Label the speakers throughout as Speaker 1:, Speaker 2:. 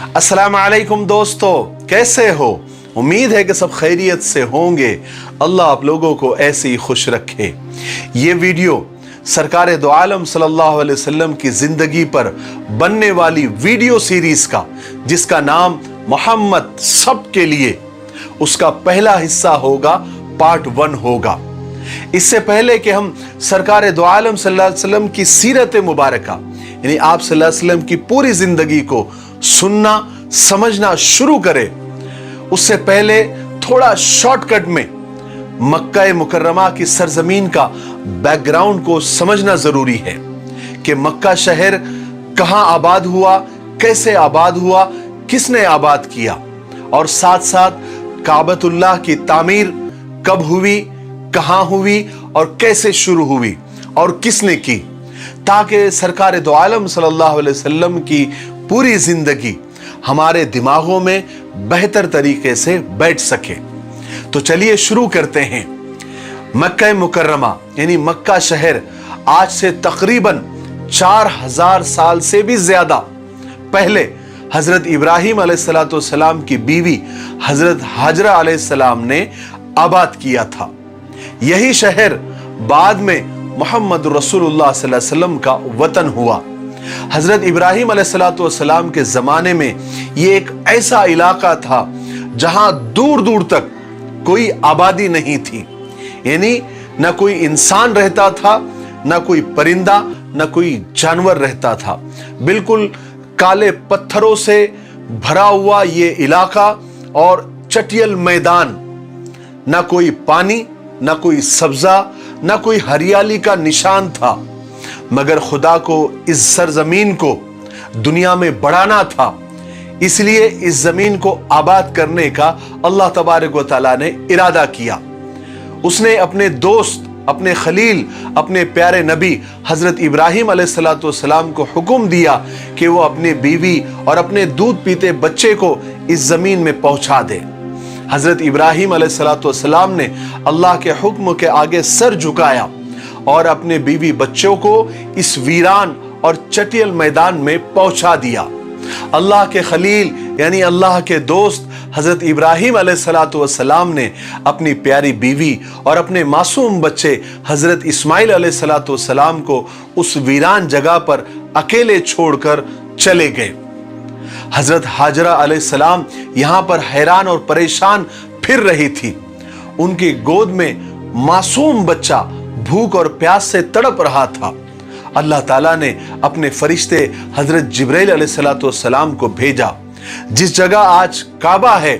Speaker 1: अस्सलाम वालेकुम दोस्तों, कैसे हो? उम्मीद है कि सब खैरियत से होंगे। अल्लाह आप लोगों को ऐसे ही खुश रखे। ये वीडियो सरकार दो आलम सल्लल्लाहु अलैहि वसल्लम की जिंदगी पर बनने वाली वीडियो सीरीज का, जिसका नाम मोहम्मद सबके लिए, उसका पहला हिस्सा होगा, पार्ट 1 होगा। इससे पहले कि हम सरकार दो आलम सल्लल्लाहु अलैहि वसल्लम की सीरत मुबारका यानी आप सल्लल्लाहु अलैहि वसल्लम की पूरी जिंदगी को सुनना समझना शुरू करें, उससे पहले थोड़ा शॉर्टकट में मक्का मुकर्रमा की सरजमीन का बैकग्राउंड को समझना जरूरी है कि मक्का शहर कहां आबाद हुआ, कैसे आबाद हुआ, किसने आबाद किया, और साथ साथ काबतुल्लाह की तामीर कब हुई, कहां हुई और कैसे शुरू हुई और किसने की, ताकि सरकार दो आलम सल्लल्लाहु अलैहि वसल्लम की पूरी जिंदगी हमारे दिमागों में बेहतर तरीके से बैठ सके। तो चलिए शुरू करते हैं। मक्का मुकर्रमा यानी मक्का शहर आज से तकरीबन 4000 साल से भी ज्यादा पहले हजरत इब्राहिम अलैहिस्सलाम की बीवी हजरत हाजरा अलैहिस्सलाम ने आबाद किया था। यही शहर बाद में मोहम्मद रसूलुल्लाह सल्लल्लाहु अलैहि वसल्लम का वतन हुआ। हजरत इब्राहिम अलैहिस्सलाम के जमाने में यह एक ऐसा इलाका था जहां दूर दूर तक कोई आबादी नहीं थी, यानी न कोई इंसान रहता था, न कोई परिंदा, न कोई जानवर रहता था। बिल्कुल काले पत्थरों से भरा हुआ ये इलाका और चटियल मैदान, न कोई पानी, न कोई सब्जा, न कोई हरियाली का निशान था। मगर खुदा को इस सरजमीन को दुनिया में बढ़ाना था, इसलिए इस जमीन को आबाद करने का अल्लाह तबारक व तआला ने इरादा किया। उसने अपने दोस्त, अपने खलील, अपने प्यारे नबी हजरत इब्राहिम अलैहिस्सलाम को हुक्म दिया कि वो अपनी बीवी और अपने दूध पीते बच्चे को इस जमीन में पहुंचा दे। हजरत इब्राहिम अलैहिस्सलाम ने अल्लाह के हुक्म के आगे सर झुकाया और अपने बीवी बच्चों को इस वीरान और चटियल मैदान में पहुंचा दिया। अल्लाह के खलील यानी अल्लाह के दोस्त हजरत इब्राहिम अलैहिस्सलाम ने अपनी प्यारी बीवी और अपने मासूम बच्चे हजरत इस्माइल अलैहिस्सलाम को उस वीरान जगह पर अकेले छोड़कर चले गए। हजरत हाजरा अलैहिस्सलाम यहां पर हैरान और परेशान फिर रही थी। उनकी गोद में मासूम बच्चा भूख और प्यास से तड़प रहा था। अल्लाह ताला ने अपने फरिश्ते हजरत जिब्राइल अलैहिस्सलाम को भेजा। जिस जगह आज काबा है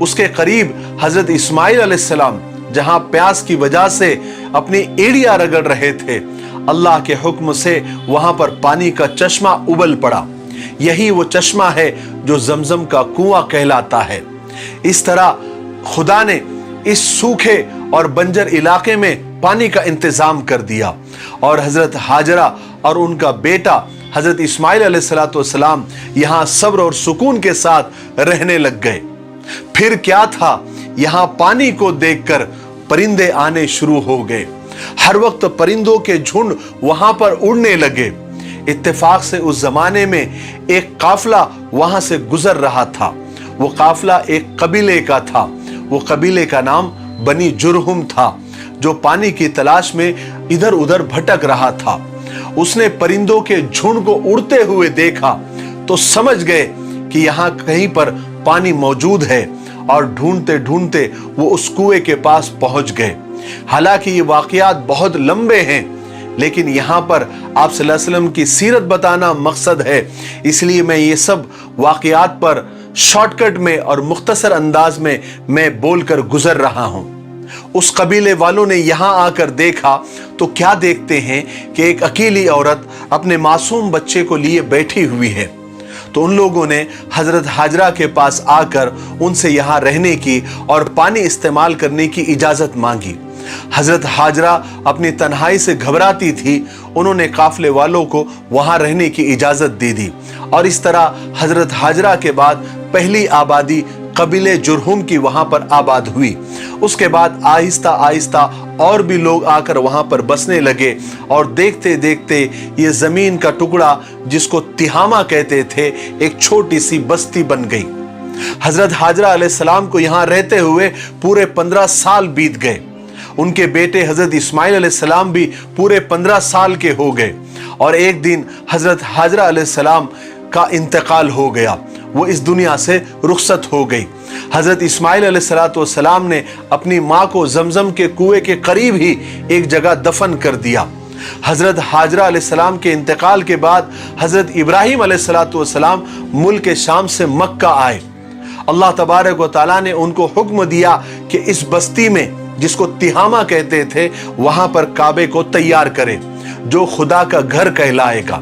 Speaker 1: उसके करीब हजरत इस्माइल अलैहिस्सलाम जहां प्यास की वजह से अपनी एड़ियां रगड़ रहे थे, अल्लाह के हुक्म से वहां पर पानी का चश्मा उबल पड़ा। यही वो चश्मा है जो जमजम का कुआं कहलाता है। इस तरह खुदा ने इस सूखे और बंजर इलाके में पानी का इंतजाम कर दिया और हजरत हाजरा और उनका बेटा हजरत इस्माइल अलैहिस्सलाम यहां सब्र और सुकून के साथ रहने लग गए। फिर क्या था, यहां पानी को देखकर परिंदे आने शुरू हो गए। हर वक्त परिंदों के झुंड वहां पर उड़ने लगे। इत्तेफाक से उस जमाने में एक काफिला वहां से गुजर रहा था। वो काफिला एक कबीले का था। वो कबीले का नाम बनी जुरहुम था, जो पानी की तलाश में इधर उधर भटक रहा था। उसने परिंदों के झुंड को उड़ते हुए देखा तो समझ गए कि यहां कहीं पर पानी मौजूद है, और ढूंढते ढूंढते वो उस कुएं के पास पहुंच गए। हालांकि ये वाकयात बहुत लंबे हैं, लेकिन यहां पर आप सल्लल्लाहु अलैहि वसल्लम की सीरत बताना मकसद है, इसलिए मैं ये सब वाकयात पर शॉर्टकट में और मुख्तसर अंदाज में मैं बोलकर गुजर रहा हूं। उस कबीले वालों ने यहां आकर देखा तो क्या देखते हैं कि एक अकेली औरत अपने मासूम बच्चे को लिए बैठी हुई है। तो उन लोगों ने हजरत हाजरा के पास आकर उनसे यहां रहने की और पानी इस्तेमाल करने की इजाजत मांगी। हजरत हाजरा अपनी तन्हाई से घबराती थी। उन्होंने काफिले वालों को वहां रहने की इजाजत दे दी और इस तरह हजरत हाजरा के बाद पहली आबादी कबीले जुरहुम की वहां पर आबाद हुई। उसके बाद आहिस्ता आहिस्ता और भी लोग आकर वहां पर बसने लगे और देखते देखते ये जमीन का टुकड़ा जिसको तिहामा कहते थे एक छोटी सी बस्ती बन गई। हजरत हाजरा अलैहिस्सलाम को यहां रहते हुए पूरे 15 साल बीत गए। उनके बेटे हजरत इस्माइल अलैहिस्सलाम भी पूरे 15 साल के हो गए और एक दिन हजरत हाजरा अलैहिस्सलाम का इंतकाल हो गया, वो इस दुनिया से रुखसत हो गई। हजरत इस्माइल अलैहिस्सलाम ने अपनी माँ को जमजम के कुएं के करीब ही एक जगह दफन कर दिया। हजरत हाजरा अलैहिस्सलाम के इंतकाल के बाद हजरत इब्राहिम अलैहिस्सलाम मुल्क शाम से मक्का आए। अल्लाह तबारक व तआला ने उनको हुक्म दिया कि इस बस्ती में जिसको तिहामा कहते थे वहां पर काबे को तैयार करें जो खुदा का घर कहलाएगा।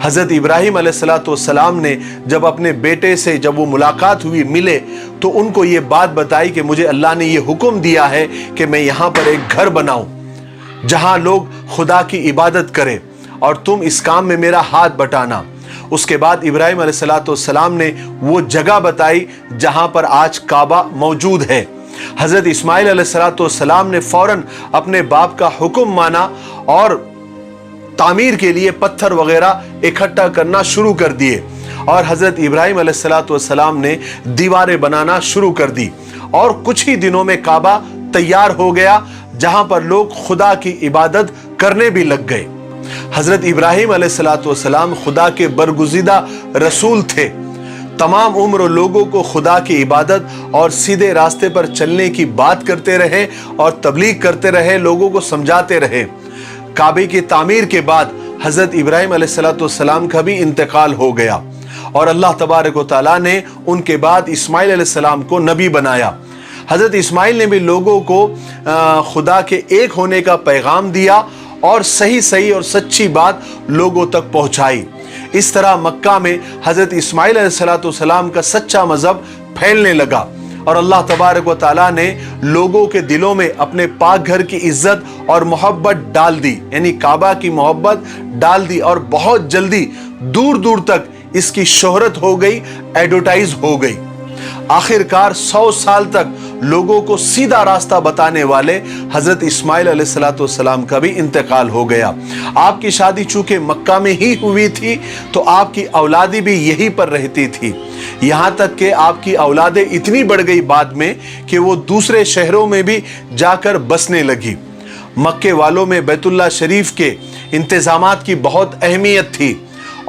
Speaker 1: हजरत इब्राहिम अलैहिस्सलाम ने जब अपने बेटे से जब वो मुलाकात हुई, मिले, तो उनको ये बात बताई कि मुझे अल्लाह ने ये हुक्म दिया है कि मैं यहाँ पर एक घर बनाऊं जहां लोग खुदा की इबादत करें और तुम इस काम में मेरा हाथ बटाना। उसके बाद इब्राहिम अलैहिस्सलाम ने वो जगह बताई जहां पर आज काबा मौजूद है। हजरत इस्माइल अलैहिस्सलाम ने फौरन अपने बाप का हुक्म माना और तामीर के लिए पत्थर वगैरह इकट्ठा करना शुरू कर दिए और हजरत इब्राहिम अलैहिस्सलाम ने दीवारें बनाना शुरू कर दी और कुछ ही दिनों में काबा तैयार हो गया जहां पर लोग खुदा की इबादत करने भी लग गए। हजरत इब्राहिम अलैहिस्सलाम खुदा के बरगुज़ीदा रसूल थे। तमाम उम्र लोगों को खुदा की इबादत और सीधे रास्ते पर चलने की बात करते रहे और तबलीग करते रहे, लोगों को समझाते रहे। काबे की तामीर के बाद हजरत इब्राहिम अलैहिस्सलाम का भी इंतकाल हो गया और अल्लाह तबारक व तआला ने उनके बाद इस्माइल अलैहिस्सलाम को नबी बनाया। हजरत इस्माइल ने भी लोगों को खुदा के एक होने का पैगाम दिया और सही सही और सच्ची बात लोगों तक पहुंचाई। इस तरह मक्का में हजरत इस्माइल अलैहिस्सलाम का सच्चा मजहब फैलने लगा और अल्लाह तबारक व तआला ने लोगों के दिलों में अपने पाक घर की इज्जत और मोहब्बत डाल दी, यानी काबा की मोहब्बत डाल दी और बहुत जल्दी दूर दूर तक इसकी शोहरत हो गई, एडवर्टाइज हो गई। आखिरकार 100 साल तक लोगों को सीधा रास्ता बताने वाले हजरत इस्माइल अलैहिस्सलाम का भी इंतकाल हो गया। आपकी शादी चूंकि मक्का में ही हुई थी तो आपकी औलादी भी यहीं पर रहती थी। यहाँ तक कि आपकी औलादें इतनी बढ़ गई बाद में कि वो दूसरे शहरों में भी जाकर बसने लगी। मक्के वालों में बैतुल्लाह शरीफ के इंतजामात की बहुत अहमियत थी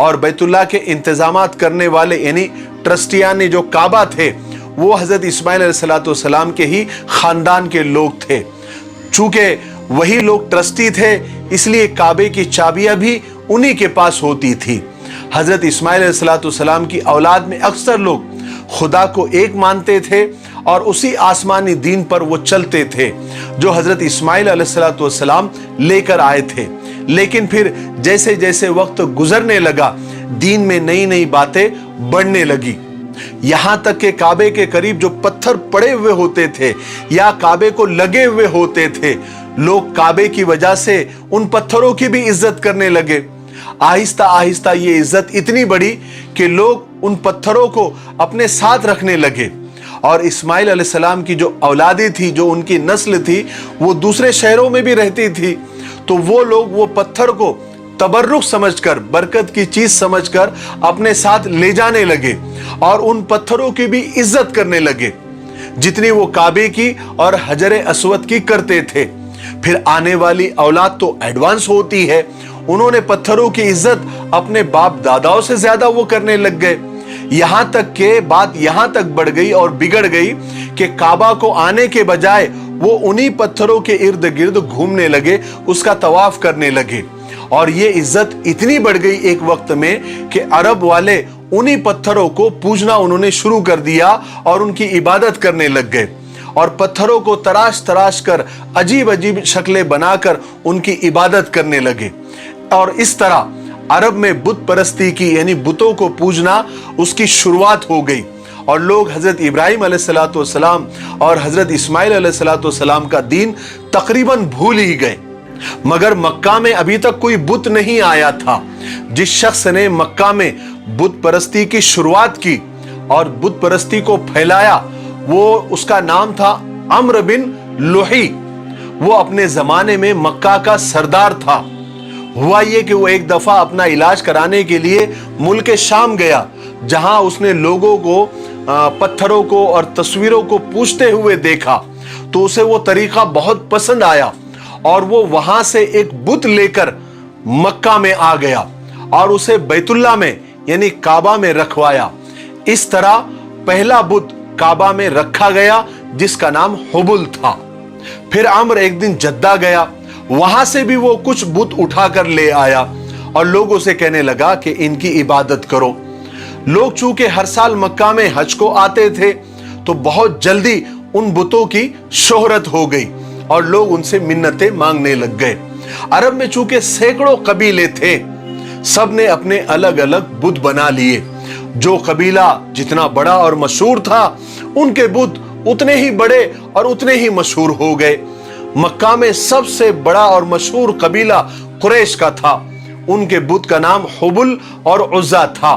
Speaker 1: और बैतुल्लाह के इंतजामात करने वाले यानी ट्रस्टियान जो काबा थे वो हजरत इस्माइल अलैहिस्सलाम के ही खानदान के लोग थे। चूंकि वही लोग ट्रस्टी थे इसलिए काबे की चाबियां भी उन्हीं के पास होती थी। हजरत इस्माइल अलैहिस्सलाम की औलाद में अक्सर लोग खुदा को एक मानते थे और उसी आसमानी दीन पर वो चलते थे जो हजरत इस्माइल अलैहिस्सलाम लेकर आए थे। लेकिन फिर जैसे जैसे वक्त गुजरने लगा दीन में नई नई बातें बढ़ने लगी। यहां तक कि काबे के करीब जो पत्थर पड़े हुए होते थे या काबे को लगे हुए होते थे, लोग काबे की वजह से उन पत्थरों की भी इज्जत करने लगे। आहिस्ता आहिस्ता ये इज्जत इतनी बढ़ी कि लोग उन पत्थरों को अपने साथ रखने लगे और इस्माइल अलैहिस्सलाम की जो औलादी थी, जो उनकी नस्ल थी, वो दूसरे शहरों में भी रहती थी। तो वो लोग वो पत्थर को तबर्रुक समझकर, बरकत की चीज समझकर अपने साथ ले जाने लगे और उन पत्थरों की भी इज्जत करने लगे जितनी वो काबे की और हजरे अस्वद की करते थे। फिर आने वाली औलाद तो एडवांस होती है, उन्होंने पत्थरों की इज्जत अपने बाप दादाओं से ज्यादा वो करने लग गए। यहां तक के बात यहां तक बढ़ गई और बिगड़ गई कि काबा को आने के बजाय वो उन्हीं पत्थरों के इर्द गिर्द घूमने लगे, उसका तवाफ करने लगे और ये इज्जत इतनी बढ़ गई एक वक्त में कि अरब वाले उन्हीं पत्थरों को पूजना उन्होंने शुरू कर दिया और उनकी इबादत करने लग गए और पत्थरों को तराश तराश कर अजीब अजीब शक्लें बनाकर उनकी इबादत करने लगे। और इस तरह अरब में बुत परस्ती की यानी बुतों को पूजना उसकी शुरुआत हो गई और लोग हजरत इब्राहिम अलैहिस्सलाम और हजरत इस्माइल अलैहिस्सलाम का दीन तकरीबन भूल ही गए। मगर मक्का में अभी तक कोई बुत नहीं आया था। जिस शख्स ने मक्का में बुत परस्ती की शुरुआत की और बुत परस्ती को फैलाया वो उसका नाम था अम्र बिन लुही। वो अपने जमाने में मक्का का सरदार था। हुआ ये कि वो एक दफा अपना इलाज कराने के लिए मुल्क शाम गया, जहां उसने लोगों को पत्थरों को और तस्वीरों को पूजते हुए देखा। तो उसे वो तरीका बहुत पसंद आया और वो वहां से एक बुत लेकर मक्का में आ गया और उसे बैतुल्ला में यानी काबा में रखवाया। इस तरह पहला बुत काबा में रखा गया जिसका नाम हुबुल था। फिर अम्र एक दिन जद्दा गया, वहां से भी वो कुछ बुत उठाकर ले आया और लोगों से कहने लगा कि इनकी इबादत करो। लोग चूंकि हर साल मक्का में हज को आते थे तो बहुत जल्दी उन बुतों की शोहरत हो गई और लोग उनसे मिन्नतें मांगने लग गए। अरब में चूंकि सैकड़ों कबीले थे, सब ने अपने अलग अलग बुत बना लिए। जो कबीला जितना बड़ा और मशहूर था, उनके बुत उतने ही बड़े और उतने ही मशहूर हो गए। मक्का में सबसे बड़ा और मशहूर कबीला कुरैश का था। उनके बुत का नाम हुबुल और उज़्ज़ा था।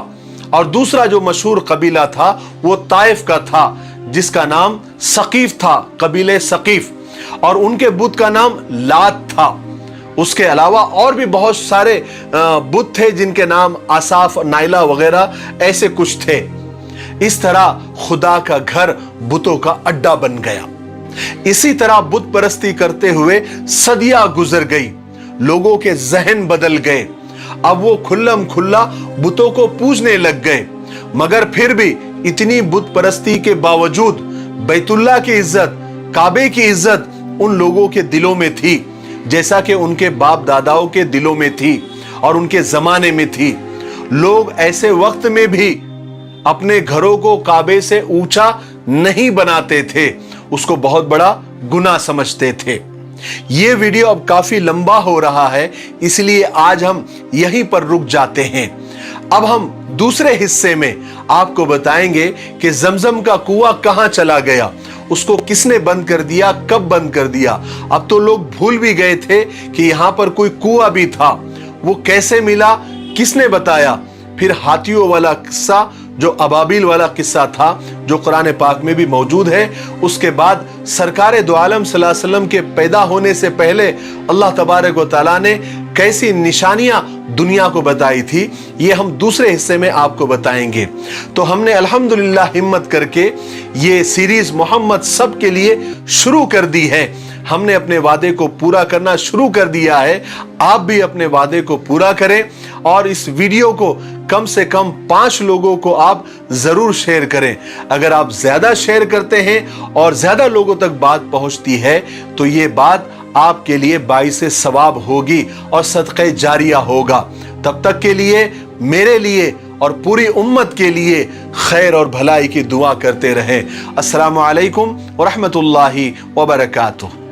Speaker 1: और दूसरा जो मशहूर कबीला था वो ताइफ का था, जिसका नाम सकीफ था, कबीले सकीफ, और उनके बुत का नाम लात था। उसके अलावा और भी बहुत सारे बुत थे जिनके नाम आसाफ, नाइला वगैरह ऐसे कुछ थे। इस तरह खुदा का घर बुतों का अड्डा बन गया। इसी तरह बुत परस्ती करते हुए सदियां गुजर गई, लोगों के जहन बदल गए। अब वो खुल्लम खुल्ला बुतों को पूजने लग गए, मगर फिर भी इतनी बुत परस्ती के बावजूद बैतुल्ला की इज्जत, काबे की इज्जत उन लोगों के दिलों में थी, जैसा कि उनके बाप दादाओं के दिलों में थी और उनके जमाने में थी। लोग ऐसे वक्त में भी अपने घरों को काबे से ऊंचा नहीं बनाते थे, उसको बहुत बड़ा गुनाह समझते थे। ये वीडियो अब काफी लंबा हो रहा है, इसलिए आज हम यहीं पर रुक जाते हैं। अब हम दूसरे हिस्से में आपको बताएंगे कि जमजम का कुआं कहां चला गया, उसको किसने बंद कर दिया, कब बंद कर दिया। अब तो लोग भूल भी गए थे कि यहां पर कोई कुआं भी था। वो कैसे मिला, किसने बताया। फिर हाथियों वाला किस्सा, जो अबाबिल वाला किस्सा था, जो कुरान पाक में भी मौजूद है। उसके बाद सरकार दो आलम सल्लल्लाहु अलैहि वसल्लम के पैदा होने से पहले अल्लाह तबारक व तआला ने कैसी निशानियां दुनिया को बताई थी, ये हम दूसरे हिस्से में आपको बताएंगे। तो हमने अल्हम्दुलिल्लाह हिम्मत करके ये सीरीज मोहम्मद सब के लिए शुरू कर दी है। हमने अपने वादे को पूरा करना शुरू कर दिया है। आप भी अपने वादे को पूरा करें और इस वीडियो को कम से कम 5 लोगों को आप जरूर शेयर करें। अगर आप ज्यादा शेयर करते हैं और ज्यादा लोगों तक बात पहुंचती है तो ये बात आपके लिए बाइसे सवाब होगी और सदक़े जारिया होगा। तब तक के लिए मेरे लिए और पूरी उम्मत के लिए खैर और भलाई की दुआ करते रहें। अस्सलामु अलैकुम व रहमतुल्लाहि व बरकातुहू।